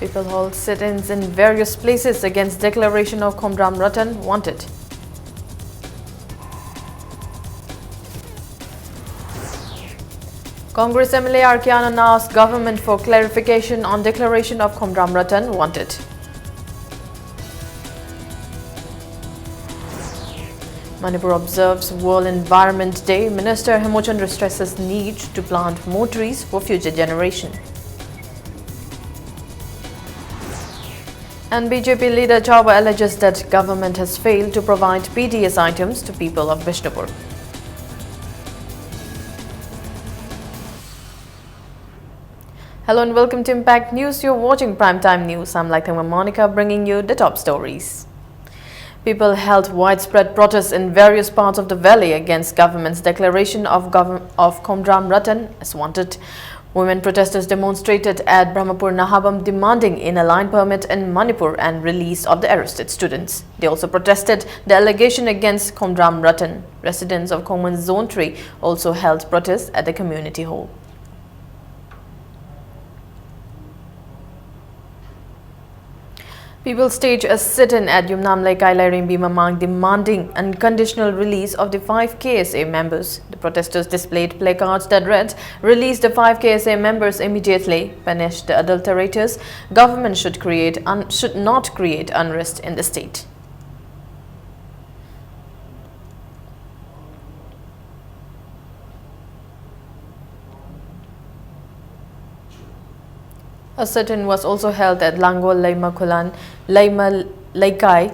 People hold sit-ins in various places against declaration of Khomram Ratan wanted. Congress MLA Arke Anand asked government for clarification on declaration of Khomram Ratan wanted. Manipur observes World Environment Day. Minister Hemochandra stresses need to plant more trees for future generation. And BJP leader Chawba alleges that government has failed to provide PDS items to people of Bishnupur. Hello and welcome to Impact News. You're watching Primetime News. I'm Laithama Monica bringing you the top stories. People held widespread protests in various parts of the valley against government's declaration of Khomram Ratan as wanted. Women protesters demonstrated at Brahmapur Nahabam demanding in-line permit in Manipur and release of the arrested students. They also protested the allegation against Khomram Ratan. Residents of Khongman Zone 3 also held protests at the community hall. People staged a sit-in at Yumnam Laikai Lairimbi Mamang demanding unconditional release of the 5 KSA members. The protesters displayed placards that read, "Release the 5 KSA members immediately, punish the adulterators, government should not create unrest in the state." A sit-in was also held at Langol Laima Khulan Laima Laikai,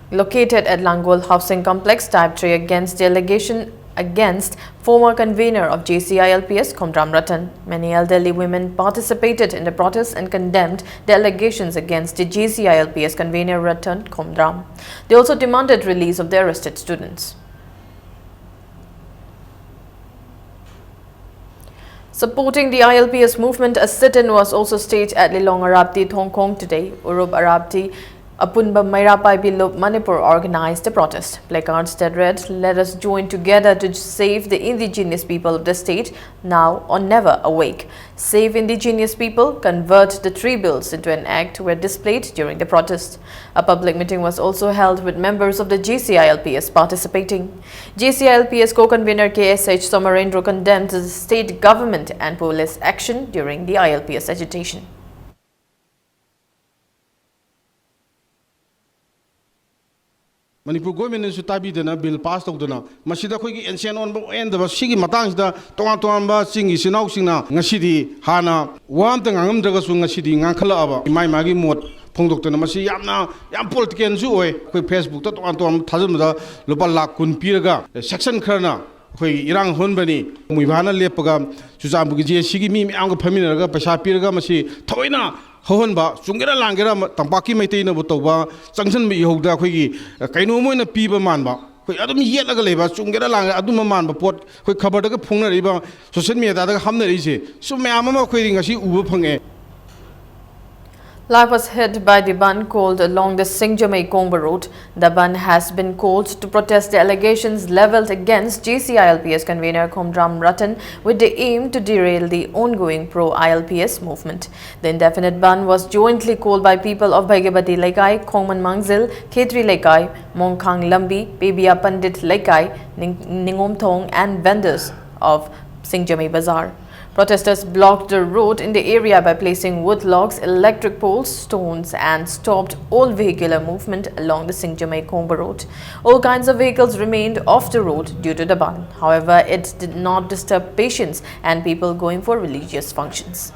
located at Langol Housing Complex, Type 3, against the allegation against former convener of JCILPS Khomram Ratan. Many elderly women participated in the protest and condemned the allegations against the JCILPS convener Ratan Khomram. They also demanded release of the arrested students. Supporting the ILPS movement, a sit-in was also staged at Lilong Arabti, Thong Kong today. Urub Arabti, Apunba Mairapai Bilop, Manipur organized the protest. Placards that read, "Let us join together to save the indigenous people of the state, now or never awake. Save indigenous people, convert the 3 bills into an act," were displayed during the protest. A public meeting was also held with members of the JCILPS participating. JCILPS co-convener KSH Somarendra condemned the state government and police action during the ILPS agitation. Manipur government is tabidana bill passed outdana. Masida khoi ancient on end the sigi matang da tonga ba singi sinau singna ngasidi hana wam tang angam draga su ngasidi ngakhala aba mai magi mot phongdoktana masi yam political su oi khoi Facebook ta tonga thajum da lupa lakh kun piraga section kharna khoi irang honbani muibana lepaga chujambu gi sigi mi am ga phaminaga paisa piraga masi thoina Hohonba, Sungera Langera, Tampaki Matina Botoba, Junction Mihoda, Quiggy, Kaino in a Piba manba. Adam yet like a labor, Sungera Lang, Aduma man, but what quick covered a Puna river, so send me that Hamner easy. So my mamma quitting as she Ubupunge. Life was hit by the ban called along the Singjamei Kongba road. The ban has been called to protest the allegations levelled against JCILPS convener Khomram Ratan with the aim to derail the ongoing pro-ILPS movement. The indefinite ban was jointly called by people of Bhaigabati Laikai, Khongman Mangzil, Khetri Laikai, Mongkhang Lambi, Pebia Pandit Laikai, Ningom Thong and vendors of Singjamei Bazaar. Protesters blocked the road in the area by placing wood logs, electric poles, stones and stopped all vehicular movement along the Singjamei Kongba road. All kinds of vehicles remained off the road due to the ban. However, it did not disturb patients and people going for religious functions.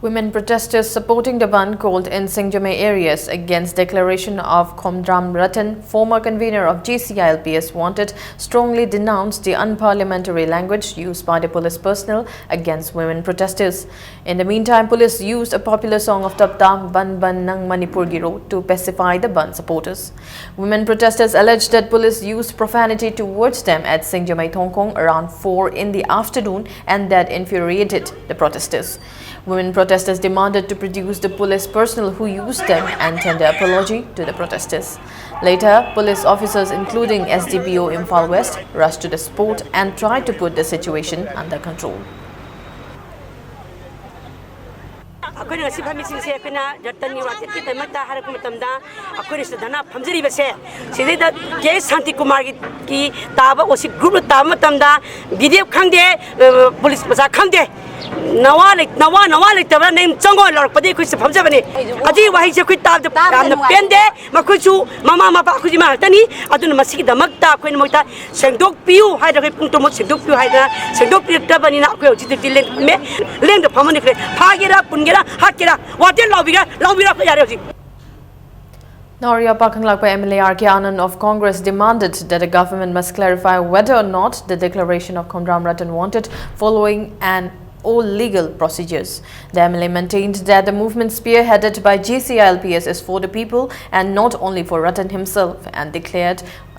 Women protesters supporting the ban called in Singjamei areas against declaration of Khomdram Ratan, former convener of GCILPS, wanted strongly denounced the unparliamentary language used by the police personnel against women protesters. In the meantime, police used a popular song of Tapta Ban Ban Nang Manipur Giro to pacify the ban supporters. Women protesters alleged that police used profanity towards them at Singjamei Thongkong around 4 in the afternoon and that infuriated the protesters. Women protesters demanded to produce the police personnel who used them and tender apology to the protesters. Later, police officers including SDPO Imphal West rushed to the spot and tried to put the situation under control. अखोन ngasi phamising se apena jatan ni wate ki tamata har ku matamda akhoi se dana phamjari base sidai da ke Shanti Kumar ki taba osi group ta matamda video khangde police masa khangde nawa le tabra nem chango lor padi khoi se phamjabani aji wahi se khoi tab na pende makhoi chu mama mapa khuji ma tani adun masigi damak ta khoi moita sengdok piu hai da pung to mo sengdok piu hai da sengdok piu tabani na khoi ji de leng da phamani khre phagera pungera Noria Pakanglakpa MLA R.K. Anand of Congress demanded that the government must clarify whether or not the declaration of Khomdram Ratan wanted following all legal procedures. The MLA maintained that the movement spearheaded by GCILPS is for the people and not only for Ratan himself,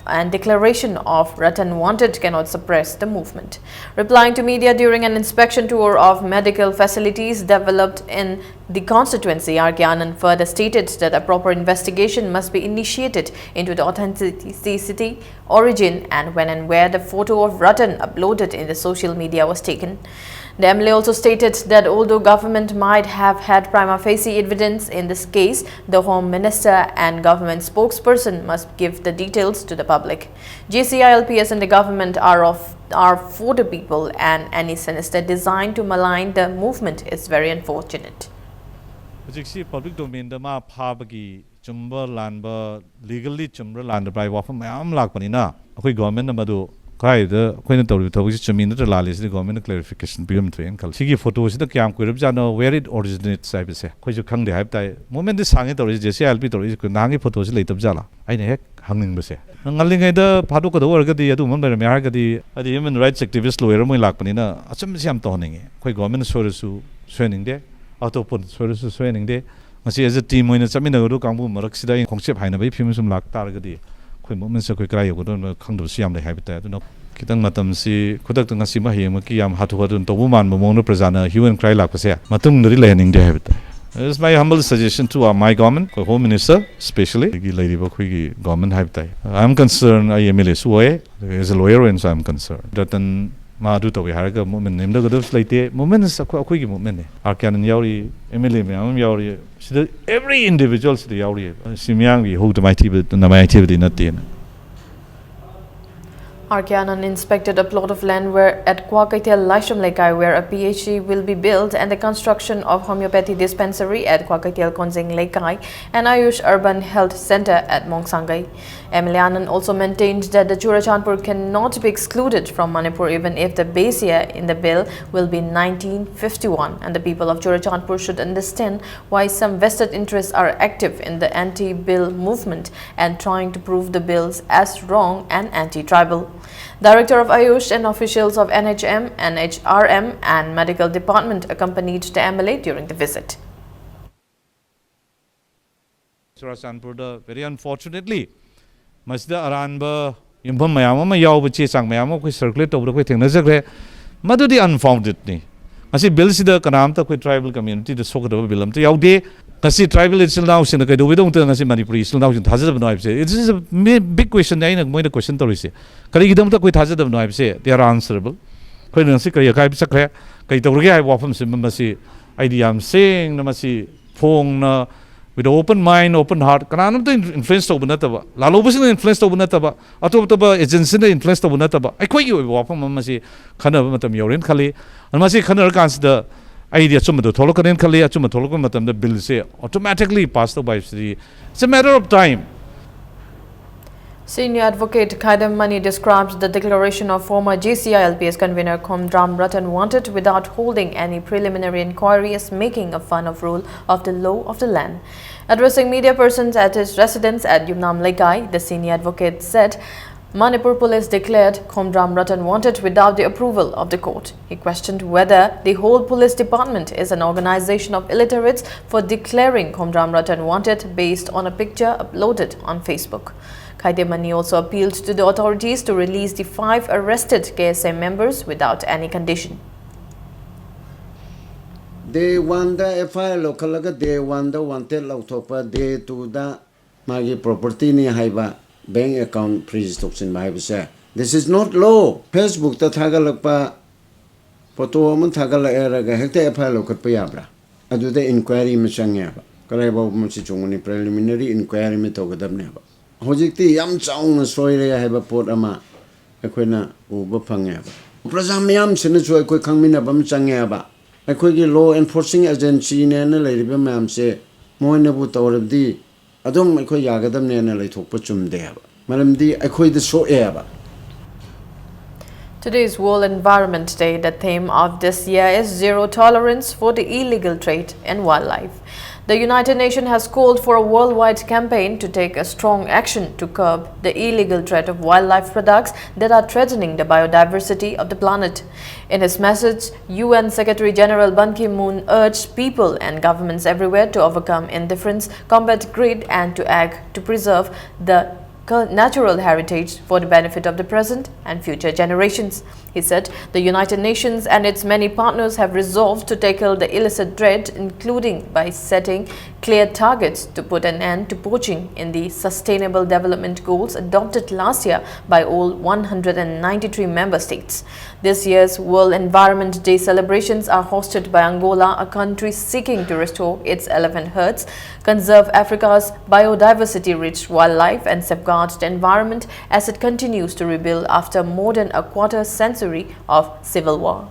and declaration of Ratan wanted cannot suppress the movement. Replying to media during an inspection tour of medical facilities developed in the constituency, R.K. Anand further stated that a proper investigation must be initiated into the authenticity, origin and when and where the photo of Ratan uploaded in the social media was taken. The MLA also stated that although government might have had prima facie evidence in this case, the Home Minister and government spokesperson must give the details to the public. GCILPS and the government are for the people, and any sinister design to malign the movement is very unfortunate. Public domain dama phabagi chumba lanba legally chumra land by wafam mayam lakpanina akoi government namadu kai the koina tawri tawgi chumin the lalis the government clarification bigam train kal sigi photos the kyam koirab jano where it originates sai bese koi ju khang de hype tai moment the sangi tawri jese alpi tawri ko nangi photos leitab jala aine hek hangning bese ngallingai da phadu ko dawar ga di adu mon ber me har ga di adi human rights activist lawyer moi lakpanina acham siam to honinge koi government soresu swening de autopun soresu swening de ngasi as a team moina chamina ru kangbu marak sida khongchep haina bai phim sum lak tar ga di koi moment se koi krai yo don khangdu siam le habi ta no kitang matam si khudak tang si ma hema ki yam hatu hadun to buman mo no prajana human cry lak pase matung nori learning de habi ta. This is my humble suggestion to my government, Home Minister, especially. Government I'm concerned, I am as a lawyer, and so I'm concerned. That Madu to Harga movement, named the Godus like moments a quick movement. Arkan Yauri, Emily, Yauri, every individual, the Yauri, Simiangi, who to my activity, not the R.K. Anand inspected a plot of land at Kwakaitel Laisham Lekai where a PhD will be built and the construction of homeopathy dispensary at Kwakaitel Konzing Lekai and Ayush Urban Health Center at Mongsangai. MLA Anand also maintained that the Churachandpur cannot be excluded from Manipur even if the base year in the bill will be 1951, and the people of Churachandpur should understand why some vested interests are active in the anti-bill movement and trying to prove the bills as wrong and anti-tribal. Director of Ayush and officials of NHM, NHRM and Medical Department accompanied the MLA during the visit. Churachandpur, very unfortunately, Masda Aranba, Yumpam Mayama, Yawachi Sang Mayama, we circulate over the thing. Madu the unfounded. I see Bill Sida Kanamta, tribal community, the Soka of Billam, the Yaude, Kasi tribal is still now in the Kadu, we don't tell us in Manipuri, still now in Hazard of Knives. It is a big question, I know the question to receive. Karigam with Hazard of Knives, they are answerable. Queen Sika Yakai Sakre, Kaitoria, Wafam Simasi, idea I'm saying, Namasi, Fong. With open mind, open heart, kananam to influence to bunataba. Lalobus influence to bunataba. Atobaba agency influence to bunataba. I quite you wapam mamasi kana matam yorin kali. And masi kana cans the idea sumato tolokan kali, achumatolokan matam the bill say automatically passed by city. It's a matter of time. Senior advocate Khaidam Mani describes the declaration of former GCI-LPS convener Khomdram Ratan wanted without holding any preliminary inquiry as making a fun of rule of the law of the land. Addressing media persons at his residence at Yumnam Laikai, the senior advocate said Manipur police declared Khomdram Ratan wanted without the approval of the court. He questioned whether the whole police department is an organization of illiterates for declaring Khomdram Ratan wanted based on a picture uploaded on Facebook. Khaidam Mani also appealed to the authorities to release the 5 arrested KSM members without any condition. Day 1 the FI local day 1 the wanted lautopa day 2 the magi property ni haiba bank account freeze toxin mahibse. This is not law. Facebook ta thagalakpa photo mun thagala eraga hekte FI lokat payabra. Adu the inquiry machangya ba. Kalaiba musi chunguni preliminary inquiry me togadabne ba. Hojikti yam chaung soire haiba port ama ekhoina uba phangya ba. Prasamyam sinachu ekoi khangmina bam changya ba. Ekhoigi law enforcing agency ne na leiriba mam se moina bu tawrabdi adum ekhoi yagadam ne na leithokpa chumde ba. Maramdi ekhoi de so ba. Today is World Environment Day. The theme of this year is Zero Tolerance for the Illegal Trade in Wildlife. The United Nations has called for a worldwide campaign to take a strong action to curb the illegal trade of wildlife products that are threatening the biodiversity of the planet. In his message, UN Secretary General Ban Ki-moon urged people and governments everywhere to overcome indifference, combat greed, and to act to preserve the natural heritage for the benefit of the present and future generations. He said the United Nations and its many partners have resolved to tackle the illicit trade, including by setting clear targets to put an end to poaching in the Sustainable Development Goals adopted last year by all 193 member states. This year's World Environment Day celebrations are hosted by Angola, a country seeking to restore its elephant herds, conserve Africa's biodiversity-rich wildlife, and safeguard the environment as it continues to rebuild after more than a quarter century of civil war.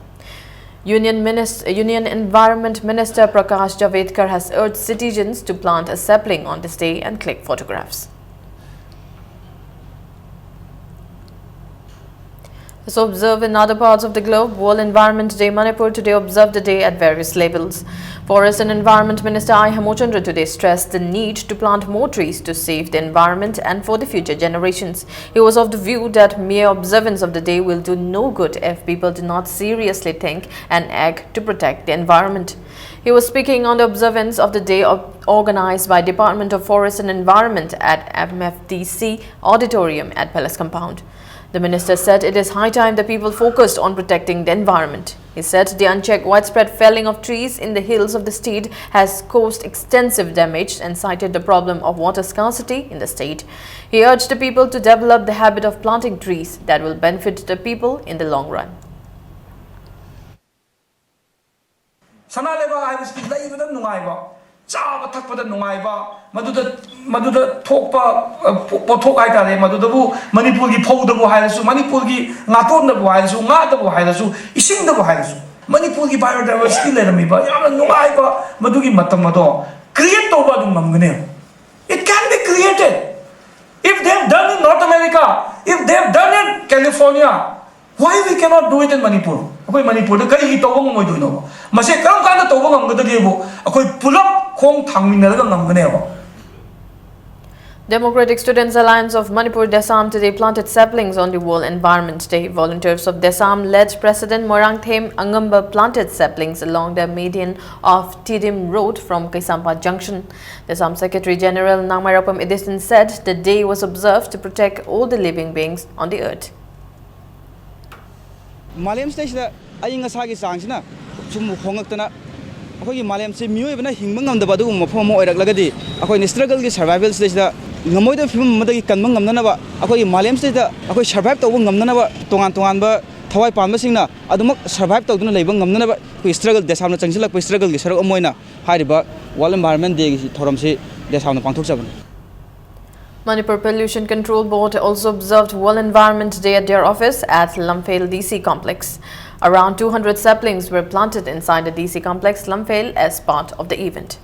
Union Environment Minister Prakash Javadekar has urged citizens to plant a sapling on this day and click photographs. As observed in other parts of the globe, World Environment Day Manipur today observed the day at various levels. Forest and Environment Minister I. Hamochandra today stressed the need to plant more trees to save the environment and for the future generations. He was of the view that mere observance of the day will do no good if people do not seriously think and act to protect the environment. He was speaking on the observance of the day organized by Department of Forest and Environment at MFDC Auditorium at Palace Compound. The minister said it is high time the people focused on protecting the environment. He said the unchecked widespread felling of trees in the hills of the state has caused extensive damage and cited the problem of water scarcity in the state. He urged the people to develop the habit of planting trees that will benefit the people in the long run. Chaba thakpada nungaiba maduda thokpa pothok haitare madudabu manipur gi phaudabu hairasu manipur gi ngatondabu hairasu ngadabu hairasu isingdabu hairasu manipur gi biodiversity leramiba yamna nungaiba madugi matam ado create toba dum ngamgane. It can be created if they have done in North America, if they have done in California. Why we cannot do it in Manipur? Akoi Manipur da kari hi tawang ngoi doino. Mase karam kana tawang ngamgadagi bo. Akoi pulap khong thangminaraga ngamgane bo. Democratic Students Alliance of Manipur Desam today planted saplings on the World Environment Day. Volunteers of Desam-led President Morangthem Angamba planted saplings along the median of Tidim Road from Kaisampa Junction. Desam Secretary General Nangmarapam Edison said the day was observed to protect all the living beings on the earth. Malem stage da ayinga sagi sangsina sum hongaktana akoi malem se mioi bana hingmang ngam da badu mafo mo oirak lagadi akoi struggle gi survival stage da ngamoi da film madagi kanmang ngam na ba akoi malem stage da akoi survive taw ngam na ba tongan ba thawai pan ba singna adumak survive taw duna leibang ngam na ba koi struggle desam na changsilak pa struggle gi sarak amoina hariba World Environment Day gi thoram se desam na pangthok jaban. Manipur Pollution Control Board also observed World Environment Day at their office at Lumphale DC Complex. Around 200 saplings were planted inside the DC Complex, Lumphale, as part of the event.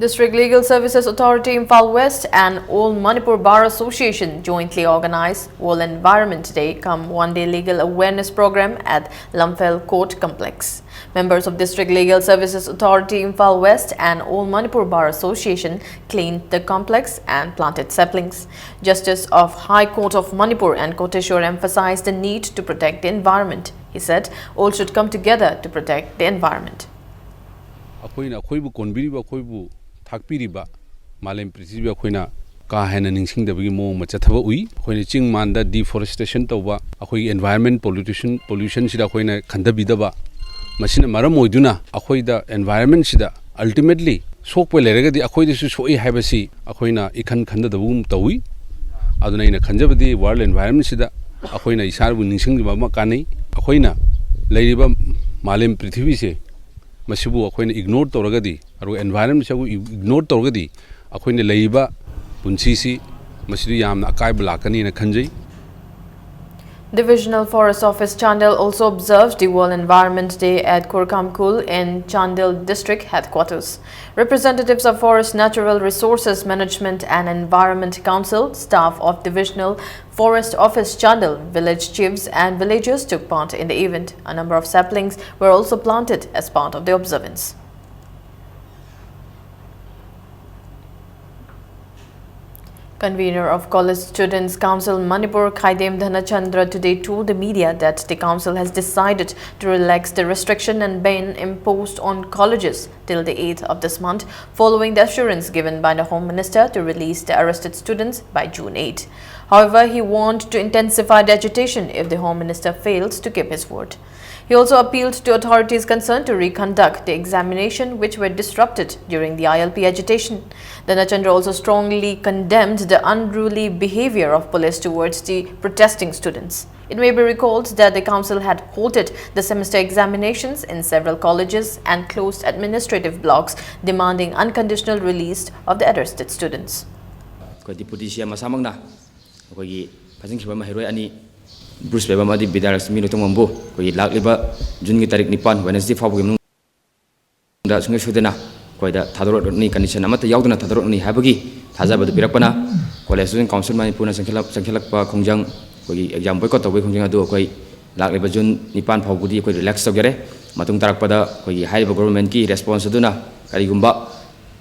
District Legal Services Authority Imphal West and All Manipur Bar Association jointly organized World Environment Day cum one-day legal awareness program at Lamphel Court Complex. Members of District Legal Services Authority Imphal West and All Manipur Bar Association cleaned the complex and planted saplings. Justice of High Court of Manipur and Koteshwar emphasized the need to protect the environment. He said all should come together to protect the environment. Thakpiriba Malem Prithibia Quina Kahana Ningsing the Vimo Machatava Ui, when a ching manda deforestation toba, a environment pollution shida when Kandabidaba, Machina Maramoiduna, Akoida environment shida, ultimately, Sokwe Lerega the Akoidis Soi Habasi, Akoina Ikan Kanda the womb Tawi, Aduna in a Kanjabadi world environment shida, Akoina Isar with Ningsing the Bamakani, Akoina, Ladiba Malem Prithivise. Masibu akoina ignore toragadi aru environment sabu ignore toragadi akoina leiba punchisi masidu yamna akai blakani na khanjai. Divisional Forest Office Chandel also observed the World Environment Day at Kurkamkul in Chandel District Headquarters. Representatives of Forest Natural Resources Management and Environment Council, staff of Divisional Forest Office Chandel, village chiefs and villagers took part in the event. A number of saplings were also planted as part of the observance. Convener of College Students Council Manipur Khaidem Dhanachandra today told the media that the council has decided to relax the restriction and ban imposed on colleges till the 8th of this month, following the assurance given by the Home Minister to release the arrested students by June 8. However, he warned to intensify the agitation if the Home Minister fails to keep his word. He also appealed to authorities concerned to reconduct the examination which were disrupted during the ILP agitation. Dhanachandra also strongly condemned the unruly behavior of police towards the protesting students. It may be recalled that the council had halted the semester examinations in several colleges and closed administrative blocks, demanding unconditional release of the arrested students. Bruce Beba Madi Bidaras Minutumbo, we lack liver, Juni Tarik Nipan, Wednesday Fabum, that's Nishudena, quite a Tadoroni condition, Amata Yaudana Tadoroni Habagi, Tazaba the Pirapana, Kolesun Council Manipuna Sankalapa Kongjang, we exam boycott away Konjanga do quite lack liver Jun Nipan Pabudi, quite relax Sogere, Matung Tarakpada, we high government key response to Duna, Karigumba,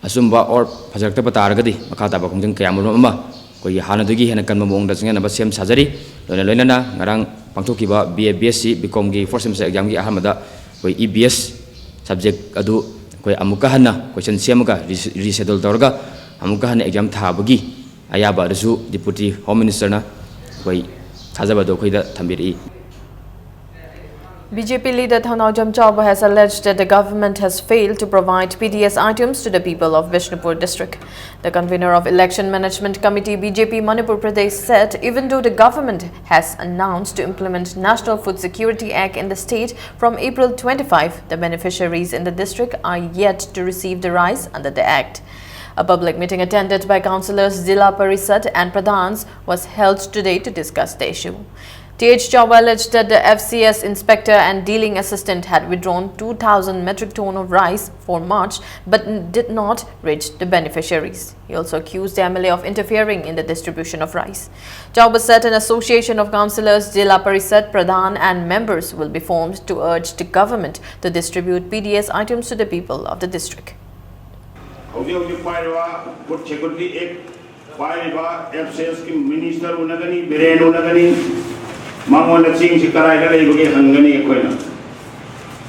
Asumba or Pajakta Targadi, Makata Konjang Kamama. Koi hana dugi hena kan mamong dasnga na basem sajari lona lona na ngarang pangthoki ba BA BSc become gi first semester exam gi ahamada koi EBS subject adu koi amuka hana question semaga reschedule torga amuka hana exam thabagi ayaba resu deputy home minister na koi thajaba do koi da thambiri. BJP leader Thanawjam Chauba has alleged that the government has failed to provide PDS items to the people of Bishnupur district. The convener of Election Management Committee BJP Manipur Pradesh said even though the government has announced to implement National Food Security Act in the state from April 25, the beneficiaries in the district are yet to receive the rice under the act. A public meeting attended by councillors Zilla Parisad and Pradhans was held today to discuss the issue. TH Chauba alleged that the FCS inspector and dealing assistant had withdrawn 2,000 metric ton of rice for March but did not reach the beneficiaries. He also accused the MLA of interfering in the distribution of rice. Chauba said an association of councillors, Zilla Parisad, Pradhan and members will be formed to urge the government to distribute PDS items to the people of the district. Mangon sing si karai da lei bagi hangani koina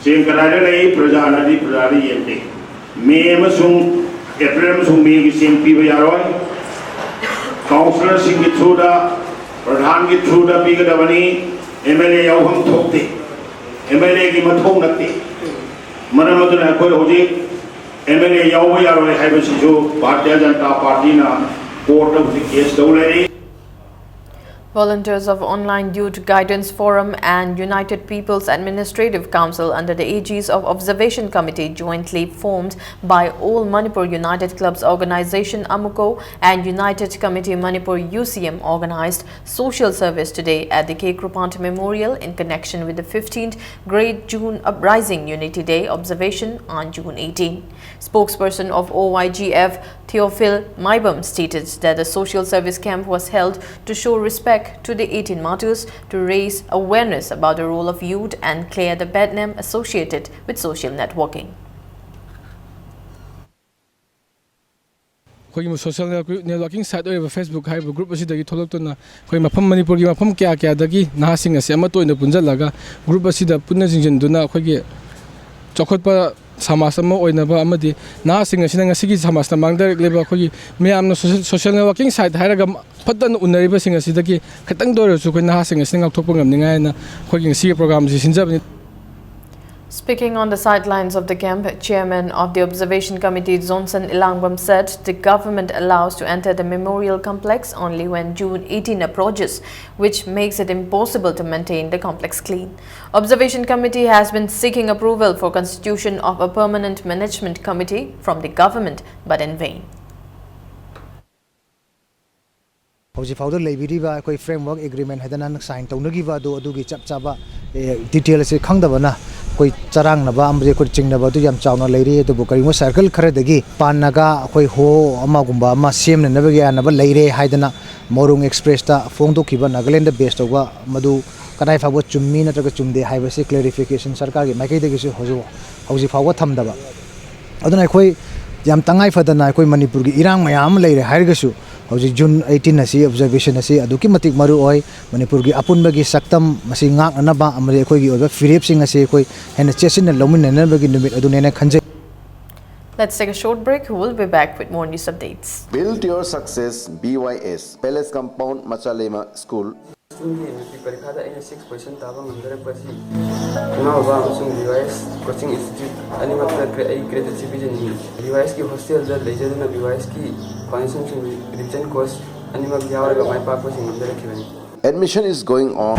sing karai da lei prajana di yente me masung April masung me ki sing pi bayaroi councillor sing ki thuda pradhan ki thuda pi ga bani MLA yau hum thokte MLA ki mathong nakte manamadu na koi hoji MLA yau bayaroi hai basi jo Bharatiya Janata Party na court of the case daulai. Volunteers of Online Youth Guidance Forum and United People's Administrative Council under the aegis of Observation Committee jointly formed by All Manipur United Clubs Organization AMUCO and United Committee Manipur UCM organized social service today at the K. Krupant Memorial in connection with the 15th Great June Uprising Unity Day observation on June 18. Spokesperson of OYGF Theophil Maibam stated that the social service camp was held to show respect to the 18 martyrs, to raise awareness about the role of youth and clear the bad name associated with social networking. social networking site over Facebook haiba group asidagi tholokna khoi mafam manipur gi mafam kya kya dagi na sing ase ama toina punjalaga group asida punna jingjin duna khoi gi chokotpa समाज अमदी नासिंग ngasi समाज मांगदर लेबा खोगी मियामनो social networking site हायरगा फतन उनरिबा सिंग असिदगी खतंग दोरसु खोई नासिंग असिंग आउथोकप ngamningaina खोगी ngasi program ji sinjabni. Speaking on the sidelines of the camp, Chairman of the Observation Committee Johnson Ilangbam said the government allows to enter the memorial complex only when June 18 approaches, which makes it impossible to maintain the complex clean. Observation Committee has been seeking approval for constitution of a permanent management committee from the government, but in vain. Framework agreement had signed to details koi charang na ba amje ko ching na ba tu yam chawna leire to bukari mo circle khare dagi pan naga koi ho ama gumba ma sem na ba ya na ba leire haidana morung express ta phone to kiba nagaland based over madu kanai fa bo chummi na tra chumde haiba se clarification sarkar gi mai kai dagi se hojo hoji fa wa tham da ba aduna koi yam tangai fa dana koi manipur gi irang mayam leire hairga su hoji June 18 asi observation asi aduki matik maru oi manipur gi apun bagi saktam masi ngak na ba amre koi gi oba firep sing asi koi hena chesin na lomin na bagi numit adune na khanje. Let's take a short break. We'll be back with more news updates. Build your success BYS Palace Compound Machalema School. Coaching Institute animal credit division BYS की hostel जब ले जाते ना BYS की financial return cost animal यावर का my पाप को single रखे बने. Admission is going on.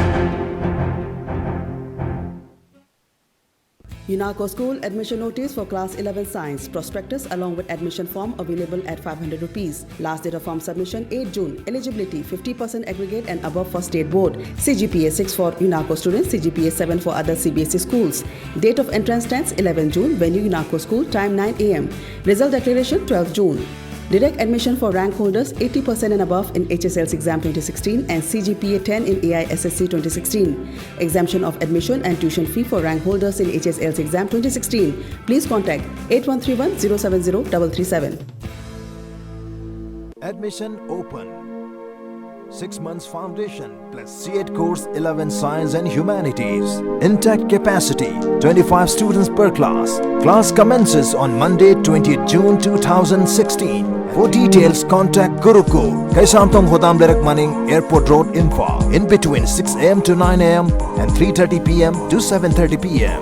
UNACO School admission notice for class 11 science prospectus along with admission form available at 500 rupees. Last date of form submission 8 June. Eligibility 50% aggregate and above for state board. CGPA 6 for UNACO students, CGPA 7 for other CBSE schools. Date of entrance 10th 11 June. Venue UNACO School, time 9 AM. Result declaration 12 June. Direct admission for rank holders 80% and above in HSLC exam 2016 and CGPA 10 in AISSC 2016. Exemption of admission and tuition fee for rank holders in HSLC exam 2016. Please contact 8131 070 337. Admission open. 6 months foundation plus C8 course 11 science and humanities. Intact capacity 25 students per class. Class commences on Monday 20th June 2016. For details contact Gurukul, Kaisamtong Hodam Direct Maning, Airport Road, Imphal. In between 6 AM to 9 AM and 3:30 PM to 7:30 PM.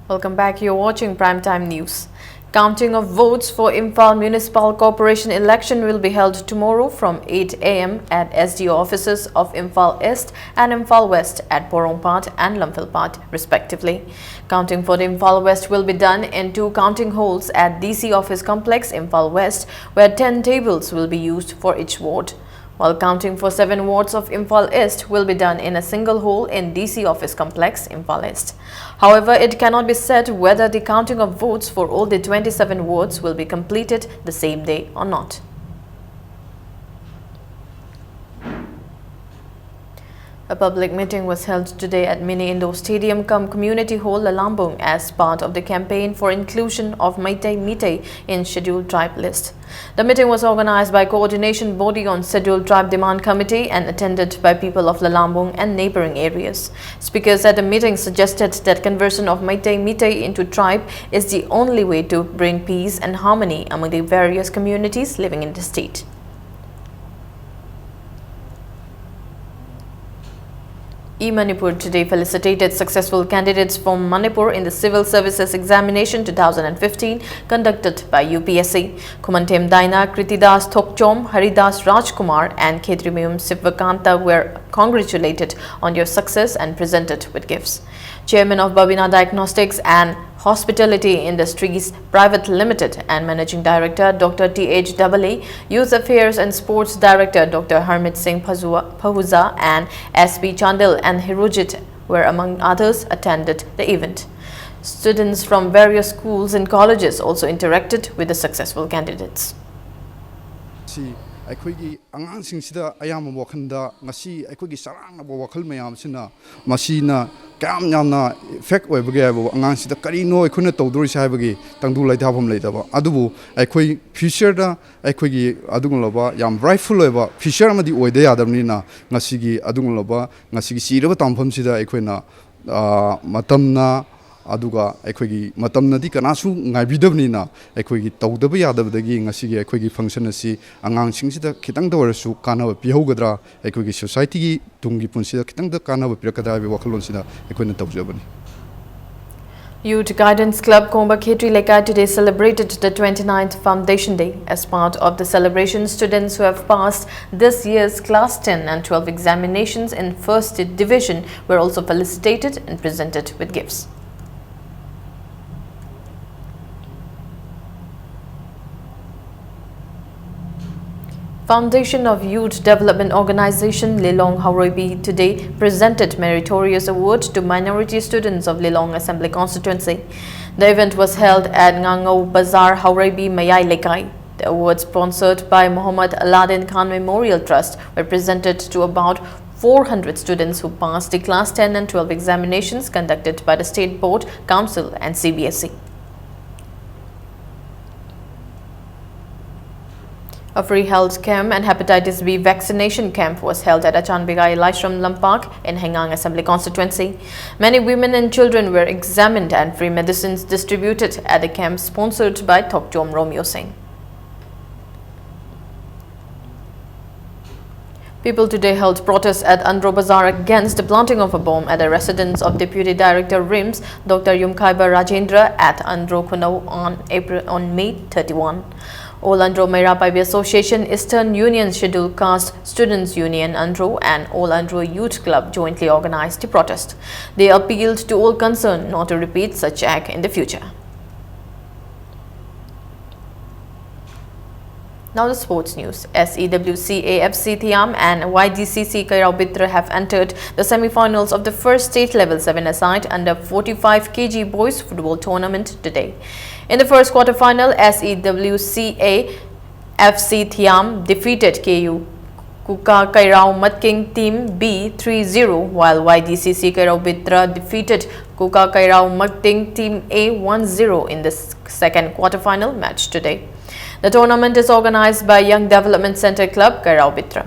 Welcome back. You're watching Primetime News. Counting of votes for Imphal Municipal Corporation election will be held tomorrow from 8 AM at SDO offices of Imphal East and Imphal West at Porongpat and Lamphilpat, respectively. Counting for the Imphal West will be done in 2 counting holes at DC Office Complex, Imphal West, where 10 tables will be used for each ward. While counting for 7 wards of Imphal East will be done in a single hole in DC Office Complex, Imphal East. However, it cannot be said whether the counting of votes for all the 27 wards will be completed the same day or not. A public meeting was held today at Mini Indoor Stadium cum Community Hall, Lalambung, as part of the campaign for inclusion of Meitei Meitei in Scheduled Tribe list. The meeting was organized by Coordination Body on Scheduled Tribe Demand Committee and attended by people of Lalambung and neighboring areas. Speakers at the meeting suggested that conversion of Meitei Meitei into tribe is the only way to bring peace and harmony among the various communities living in the state. e-Manipur today felicitated successful candidates from Manipur in the Civil Services Examination 2015 conducted by UPSC. Kumantem Daina, Kritidas Thokchom, Haridas Rajkumar and Khetrimium Sivakanta were congratulated on your success and presented with gifts. Chairman of Babina Diagnostics and Hospitality Industries Private Limited and Managing Director Dr. T.H. Dabali, Youth Affairs and Sports Director Dr. Harmit Singh Pahuza and S.P. Chandil and Hirujit were among others attended the event. Students from various schools and colleges also interacted with the successful candidates. ꯑꯩꯈꯣꯏꯒꯤ ꯑꯉꯥꯡꯁꯤꯡꯁꯤꯗ ꯑꯌꯥꯝꯕ ꯋꯥꯈꯜꯗ ꯉꯁꯤ ꯑꯩꯈꯣꯏꯒꯤ ꯆꯔꯥꯡꯅꯕ ꯋꯥꯈꯜ ꯃꯌꯥꯝꯁꯤꯅ ꯃꯁꯤꯅ ꯀꯌꯥꯝ ꯌꯥꯝꯅ ꯏꯐꯦꯛ ꯑꯣꯏꯕꯒꯦ ꯍꯥꯏꯕ ꯑꯉꯥꯡꯁꯤꯗ ꯀꯔꯤꯅꯣ ꯑꯩꯈꯣꯏꯅ ꯇꯧꯗꯣꯔꯤꯁꯦ ꯍꯥꯏꯕꯒꯤ ꯇꯪꯗꯨ ꯂꯩꯇꯥꯐꯝ ꯂꯩꯇꯕ ꯑꯗꯨꯕꯨ ꯑꯩꯈꯣꯏ ꯐ꯭ꯌꯨꯆꯔꯗ ꯑꯩꯈꯣꯏꯒꯤ ꯑꯗꯨꯒꯨꯝꯂꯕ ꯌꯥꯝ ꯕ꯭ꯔꯥꯏꯠꯐꯨꯜ ꯑꯣꯏꯕ ꯐ꯭ꯌꯨꯆꯔ ꯑꯃꯗꯤ ꯑꯣꯏꯗ ꯌꯥꯗꯕꯅꯤꯅ ꯉꯁꯤꯒꯤ ꯑꯗꯨꯒꯨꯝꯂꯕ ꯉꯁꯤꯒꯤ ꯆꯤꯔꯕ ꯇꯥꯟꯐꯝꯁꯤꯗ ꯑꯩꯈꯣꯏꯅ ꯃꯇꯝꯅ aduga ekhoi matamnadi kanasu ngaibidabnina ekhoi tawdaba yadabadagi ngasigi ekhoi function asi angang singsida khitang da warasu kana pihaugadra ekhoi society gi tungi punsida khitang da kana pirakada be wakhalonsida ekhoi na tawjabani. Youth Guidance Club Komba Khetri Lekai today celebrated the 29th Foundation Day. As part of the celebration, students who have passed this year's Class 10 and 12 examinations in First Division were also felicitated and presented with gifts. Foundation of Youth Development Organization Lilong Hauraibi today presented Meritorious Award to minority students of Lilong Assembly Constituency. The event was held at Ngangau Bazar, Hauraibi, Mayai Lekai. The awards, sponsored by Muhammad Aladdin Khan Memorial Trust, were presented to about 400 students who passed the Class 10 and 12 examinations conducted by the State Board, Council and CBSE. A free health camp and hepatitis B vaccination camp was held at Achanbigai Laishram Lampak in Hengang Assembly Constituency. Many women and children were examined and free medicines distributed at the camp sponsored by Thokjom Romeo Singh. People today held protests at Andro Bazar against the planting of a bomb at the residence of Deputy Director RIMS Dr. Yumkhaiba Rajendra at Andro Kunau on May 31. All Andro Mairapai Association, Eastern Union Scheduled Caste Students Union Andro and All Andro Youth Club jointly organized the protest. They appealed to all concerned not to repeat such act in the future. Now the sports news. SEWCA FC Thiam and YDCC Kairaubitra have entered the semi-finals of the first state-level 7-a-side under 45 kg boys football tournament today. In the first quarter-final, SEWCA FC Thiam defeated KU Kuka Kairau Matking Team B 3-0, while YDCC Kairaubitra defeated Kuka Kairau Matking Team A 1-0 in the second quarter-final match today. The tournament is organized by Young Development Center Club, Kairaubitra.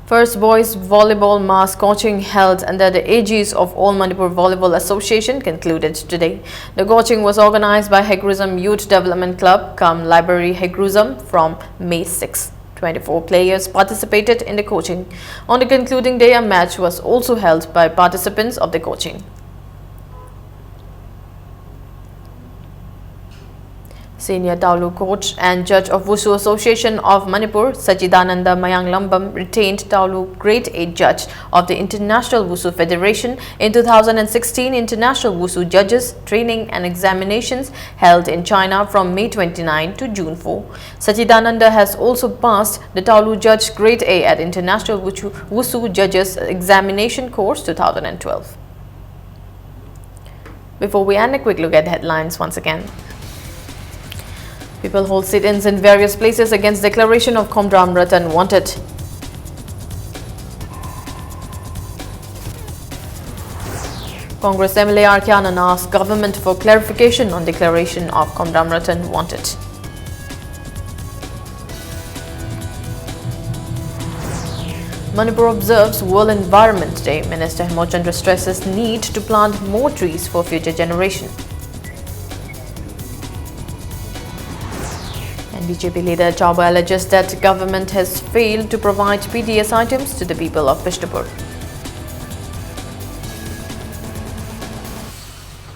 First boys volleyball mass coaching held under the aegis of All Manipur Volleyball Association concluded today. The coaching was organized by Hegruzam Youth Development Club, Kam Library Hegruzam from May 6. 24 players participated in the coaching. On the concluding day, a match was also held by participants of the coaching. Senior Taulu coach and judge of Wushu Association of Manipur, Sachidananda Mayang Lambam, retained Taulu Grade 8 judge of the International Wushu Federation in 2016 International Wushu Judges Training and Examinations held in China from May 29 to June 4. Sachidananda has also passed the Taulu Judge Grade A at International Wushu Judges Examination Course 2012. Before we end, a quick look at the headlines once again. People hold sit-ins in various places against declaration of Khomram Ratan wanted. Congress MLA R. Kyanan asked government for clarification on declaration of Khomram Ratan wanted. Manipur observes World Environment Day. Minister Hemant Chandra stresses need to plant more trees for future generation. And BJP leader Chauba alleges that government has failed to provide PDS items to the people of Bishnupur.